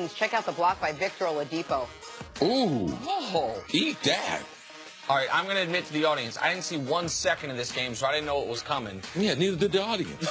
Texans. Check out the block by Victor Oladipo. Ooh. Oh. Eat that. All right, I'm going to admit to the audience, I didn't see 1 second of this game, so I didn't know it was coming. Yeah, neither did the audience.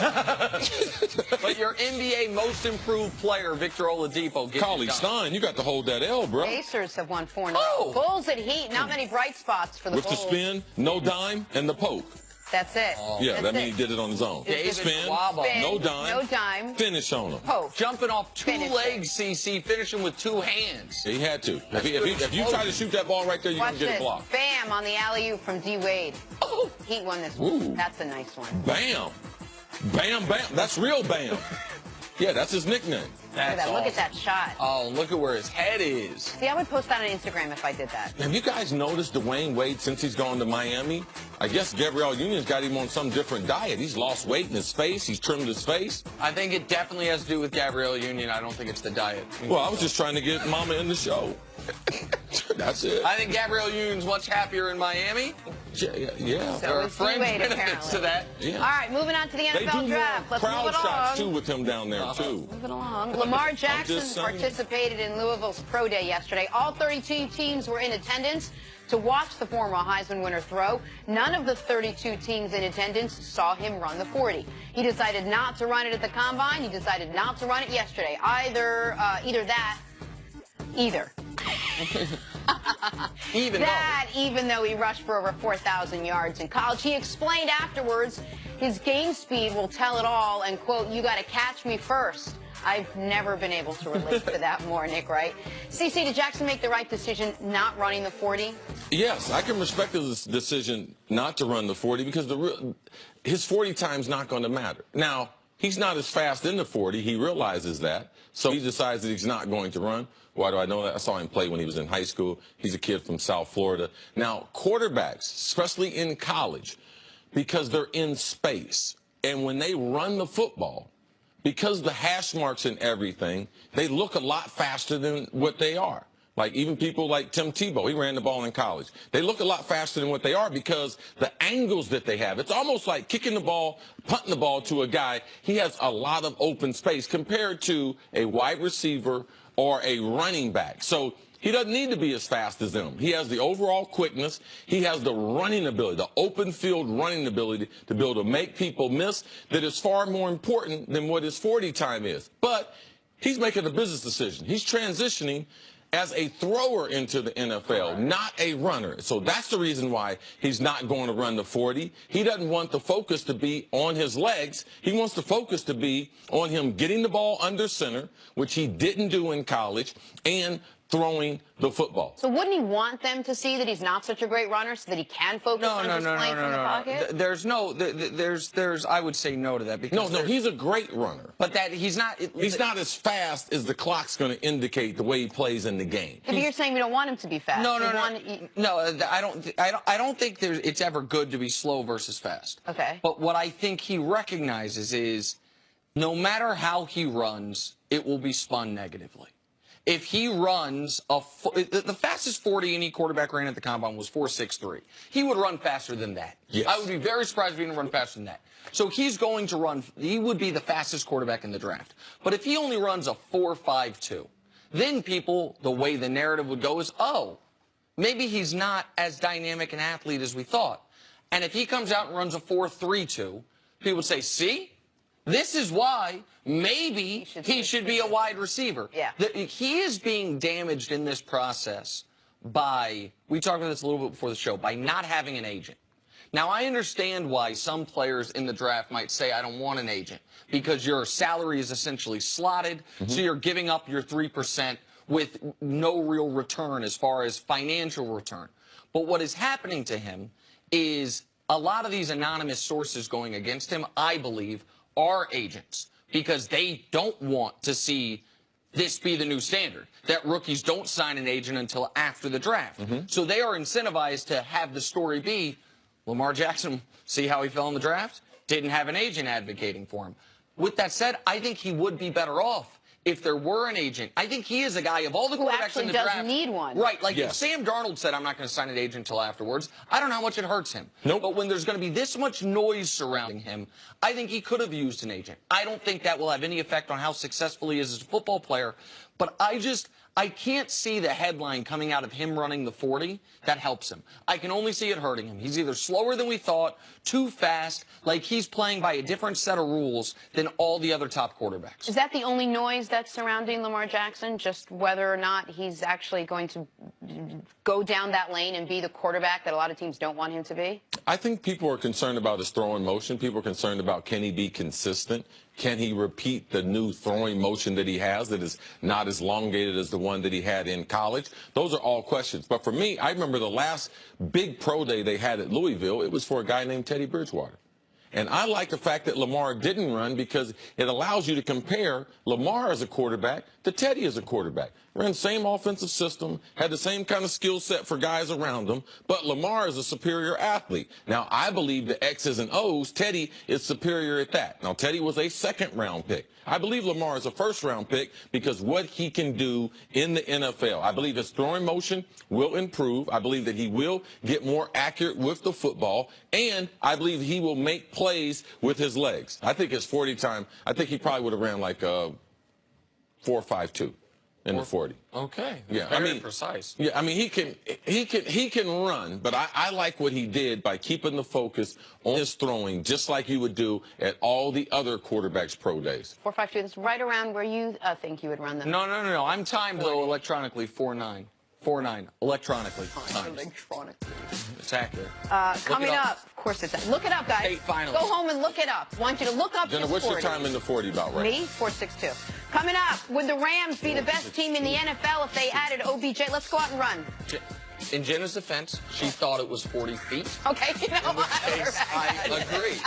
But your NBA most improved player, Victor Oladipo, gets Cauley Stein, you got to hold that L, bro. Pacers have won 4 in a row. Oh. Bulls at Heat, not many bright spots for the With Bulls. the spin, no dime, and the poke. That's it. Yeah, That's that means it. he did it on his own. David Spin, Waba. Spin, no dime, no dime. finish on him. Poke. Jumping off 2 Finish legs, CC, finishing with 2 hands. He had to. If you try to shoot that ball right there, you're going Watch to get this. it blocked. Bam on the alley-oop from D. Wade. Oh. Heat won this Ooh. one. That's a nice one. Bam. Bam, bam. That's real bam. Yeah, that's his nickname. Look at that. Look at that shot. Oh, look at where his head is. See, I would post that on Instagram if I did that. Have you guys noticed Dwayne Wade since he's gone to Miami? I guess Gabrielle Union's got him on some different diet. He's lost weight in his face. He's trimmed his face. I think it definitely has to do with Gabrielle Union. I don't think it's the diet. Well, I was just trying to get Mama in the show. That's it. I think Gabrielle Union's much happier in Miami. Yeah. So There are is fringe D-Wade, benefits to apparently. that. Yeah. All right, moving on to the They NFL do draft. more Let's move crowd it shots, along. too, with him down there, too. Moving along. Lamar Jackson just saying. participated in Louisville's Pro Day yesterday. All 32 teams were in attendance to watch the former Heisman winner throw. None of the 32 teams in attendance saw him run the 40. He decided not to run it at the Combine. He decided not to run it yesterday. Either that. Even though he rushed for over 4,000 yards in college. He explained afterwards his game speed will tell it all and, quote, "You got to catch me first." I've never been able to relate to that more, Nick, right? CC, did Jackson make the right decision not running the 40? Yes, I can respect his decision not to run the 40 because his 40 time's not going to matter. Now, he's not as fast in the 40. He realizes that. So he decides that he's not going to run. Why do I know that? I saw him play when he was in high school. He's a kid from South Florida. Now, quarterbacks, especially in college, because they're in space, and when they run the football, because the hash marks and everything, they look a lot faster than what they are. Like even people like Tim Tebow, he ran the ball in college. They look a lot faster than what they are because the angles that they have. It's almost like kicking the ball, punting the ball to a guy. He has a lot of open space compared to a wide receiver or a running back. So he doesn't need to be as fast as them. He has the overall quickness. He has the running ability, the open field running ability to be able to make people miss that is far more important than what his 40 time is. But he's making a business decision. He's transitioning as a thrower into the NFL, not a runner. So that's the reason why he's not going to run the 40. He doesn't want the focus to be on his legs. He wants the focus to be on him getting the ball under center, which he didn't do in college, and throwing the football. So wouldn't he want them to see that he's not such a great runner so that he can focus on just playing from the pocket? There's I would say no to that because No, he's a great runner. But that he's not as fast as the clock's going to indicate the way he plays in the game. But you're saying we don't want him to be fast. No, I don't think it's ever good to be slow versus fast. Okay. But what I think he recognizes is no matter how he runs, it will be spun negatively. If he runs the fastest 40 any quarterback ran at the Combine was 4.63. He would run faster than that. Yes. I would be very surprised if he didn't run faster than that. So he's going to run. He would be the fastest quarterback in the draft. But if he only runs a 4.52, then people, the way the narrative would go is, oh, maybe he's not as dynamic an athlete as we thought. And if he comes out and runs a 4.32, people would say, see? This is why maybe he should be a wide receiver. Yeah. He is being damaged in this process by, we talked about this a little bit before the show, by not having an agent. Now, I understand why some players in the draft might say, I don't want an agent, because your salary is essentially slotted, so you're giving up your 3% with no real return as far as financial return. But what is happening to him is a lot of these anonymous sources going against him, I believe, are agents because they don't want to see this be the new standard, that rookies don't sign an agent until after the draft. So they are incentivized to have the story be, Lamar Jackson, see how he fell in the draft? Didn't have an agent advocating for him. With that said, I think he would be better off if there were an agent. I think he is a guy of all the quarterbacks in the draft. Who actually does need one. Right, like if Sam Darnold said, I'm not going to sign an agent until afterwards, I don't know how much it hurts him. Nope. But when there's going to be this much noise surrounding him, I think he could have used an agent. I don't think that will have any effect on how successful he is as a football player. But I can't see the headline coming out of him running the 40 that helps him. I can only see it hurting him. He's either slower than we thought, too fast, like he's playing by a different set of rules than all the other top quarterbacks. Is that the only noise that's surrounding Lamar Jackson? Just whether or not he's actually going to go down that lane and be the quarterback that a lot of teams don't want him to be? I think people are concerned about his throwing motion. People are concerned about, can he be consistent? Can he repeat the new throwing motion that he has that is not as elongated as the one that he had in college? Those are all questions. But for me, I remember the last big pro day they had at Louisville. It was for a guy named Teddy Bridgewater. And I like the fact that Lamar didn't run because it allows you to compare Lamar as a quarterback to Teddy as a quarterback. Ran the same offensive system, had the same kind of skill set for guys around him, but Lamar is a superior athlete. Now, I believe the X's and O's, Teddy is superior at that. Now, Teddy was a second-round pick. I believe Lamar is a first-round pick because what he can do in the NFL. I believe his throwing motion will improve. I believe that he will get more accurate with the football, and I believe he will make plays with his legs. I think his 40 time, I think he probably would have ran like 4.52 in the 40. Okay. Yeah, Very I mean, precise. Yeah, I mean he can run, but I like what he did by keeping the focus on his throwing, just like you would do at all the other quarterbacks' pro days. 4.52. That's right around where you think you would run them. No. I'm timed, though, electronically 4.9. 4.9, electronically timed. Electronically. It's accurate. Coming up, of course it's. Look it up, guys. Hey, finally. Go home and look it up. I want you to look up Jenna, his what's 40. your time in the 40 about right Me? 4.62. Coming up, would the Rams be the best team in the NFL if they added OBJ? Let's go out and run. In Jenna's defense, she thought it was 40 feet. Okay, you know In which what? case, I agree.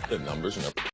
The numbers never.